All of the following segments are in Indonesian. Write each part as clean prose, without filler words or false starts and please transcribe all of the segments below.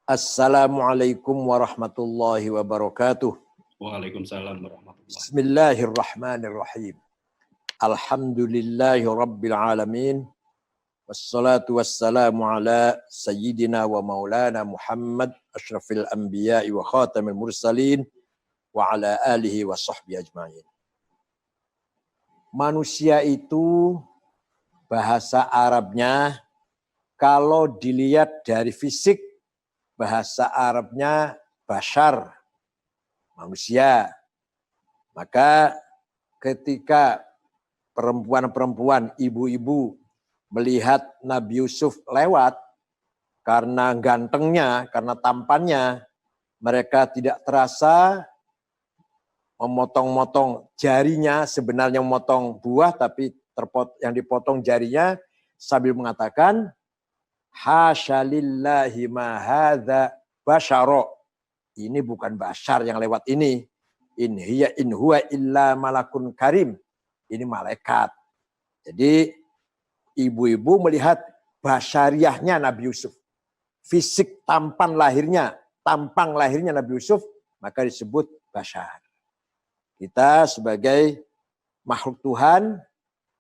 Assalamualaikum warahmatullahi wabarakatuh. Waalaikumsalam warahmatullahi wabarakatuh. Bismillahirrahmanirrahim. Alhamdulillahi rabbil alamin. Wassalatu wassalamu ala sayyidina wa maulana Muhammad asyrafil anbiya'i wa khatamil mursalin wa ala alihi wa sahbihi ajma'in. Manusia itu bahasa Arabnya kalau dilihat dari fisik, bahasa Arabnya bashar, manusia. Maka ketika perempuan-perempuan, ibu-ibu melihat Nabi Yusuf lewat, karena gantengnya, karena tampannya, mereka tidak terasa memotong-motong jarinya, sebenarnya memotong buah, tapi yang dipotong jarinya sambil mengatakan, Hasya lillahi ma hadza basyara. Ini bukan bashar yang lewat ini. In huwa illa malakun karim. Ini malaikat. Jadi ibu-ibu melihat basyariahnya Nabi Yusuf. Fisik tampang lahirnya Nabi Yusuf, maka disebut bashar. Kita sebagai makhluk Tuhan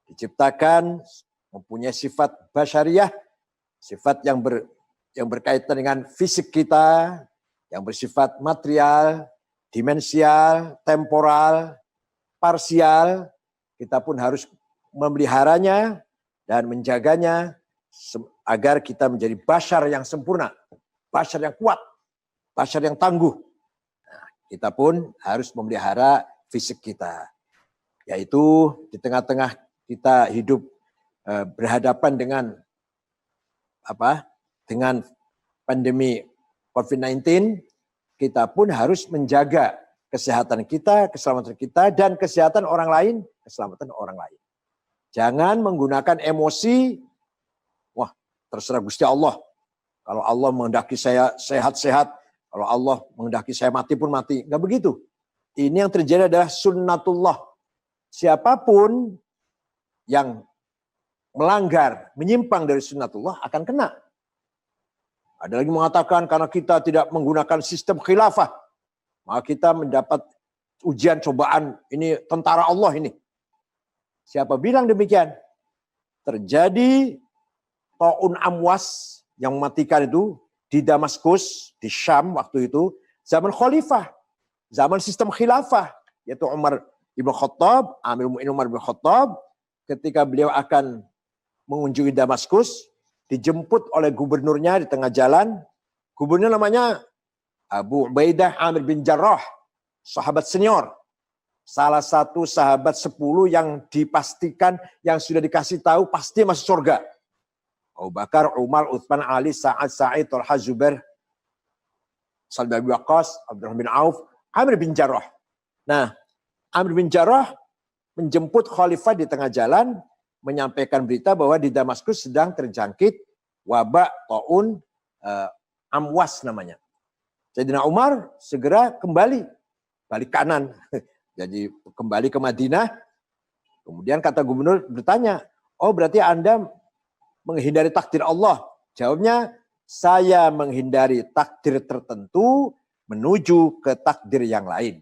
diciptakan mempunyai sifat basyariah, sifat yang berkaitan dengan fisik kita, yang bersifat material, dimensial, temporal, parsial. Kita pun harus memeliharanya dan menjaganya agar kita menjadi bashar yang sempurna, bashar yang kuat, bashar yang tangguh. Nah, kita pun harus memelihara fisik kita, yaitu di tengah-tengah kita hidup berhadapan dengan pandemi COVID-19, kita pun harus menjaga kesehatan kita, keselamatan kita, dan kesehatan orang lain, keselamatan orang lain. Jangan menggunakan emosi, wah terserah Gusti Allah. Kalau Allah menghendaki saya sehat-sehat, kalau Allah menghendaki saya mati pun mati. Enggak begitu. Ini yang terjadi adalah sunnatullah. Siapapun yang melanggar, menyimpang dari sunnatullah akan kena. Ada lagi mengatakan karena kita tidak menggunakan sistem khilafah, maka kita mendapat ujian cobaan, ini tentara Allah ini. Siapa bilang demikian? Terjadi Ta'un Amwas yang mematikan itu di Damaskus, di Syam waktu itu, zaman khalifah, zaman sistem khilafah, yaitu Umar ibn Khattab, Amirul Mu'minin Umar ibn Khattab, ketika beliau akan mengunjungi Damaskus, dijemput oleh gubernurnya di tengah jalan. Gubernur namanya Abu Ubaidah Amir bin Jarrah, sahabat senior. Salah satu sahabat 10 yang dipastikan, yang sudah dikasih tahu pasti masuk surga. Abu Bakar, Umar, Utsman, Ali, Sa'ad, Sa'id, Talha, Zubair, Sa'ad bin Abi Waqqas, Abdurrahman bin Auf, Amir bin Jarrah. Nah, Amir bin Jarrah menjemput khalifah di tengah jalan, menyampaikan berita bahwa di Damaskus sedang terjangkit wabak Ta'un Amwas namanya. Sayyidina Umar segera balik kanan. Jadi kembali ke Madinah. Kemudian kata gubernur bertanya, oh berarti Anda menghindari takdir Allah? Jawabnya, saya menghindari takdir tertentu menuju ke takdir yang lain.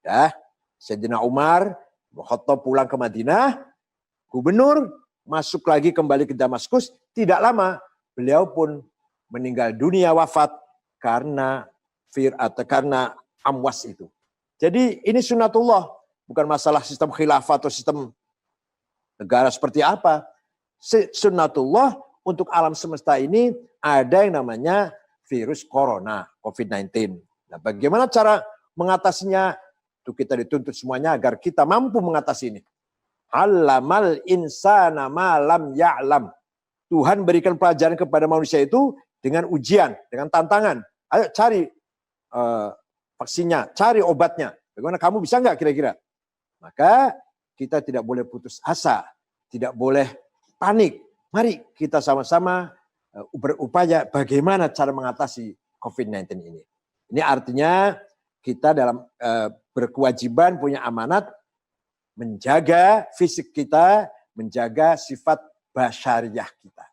Ya, Sayyidina Umar Khattab pulang ke Madinah. Gubernur masuk lagi kembali ke Damaskus, tidak lama beliau pun meninggal dunia, wafat karena Amwas itu. Jadi ini sunnatullah, bukan masalah sistem khilafah atau sistem negara seperti apa. Sunnatullah untuk alam semesta ini ada yang namanya virus corona, COVID-19. Nah, bagaimana cara mengatasinya? Itu kita dituntut semuanya agar kita mampu mengatasi ini. Allamal insana ma lam ya'lam. Tuhan berikan pelajaran kepada manusia itu dengan ujian, dengan tantangan. Ayo cari vaksinnya, cari obatnya. Bagaimana kamu bisa nggak kira-kira? Maka kita tidak boleh putus asa, tidak boleh panik. Mari kita sama-sama berupaya bagaimana cara mengatasi COVID-19 ini. Ini artinya kita dalam berkewajiban, punya amanat menjaga fisik kita, menjaga sifat basyariah kita.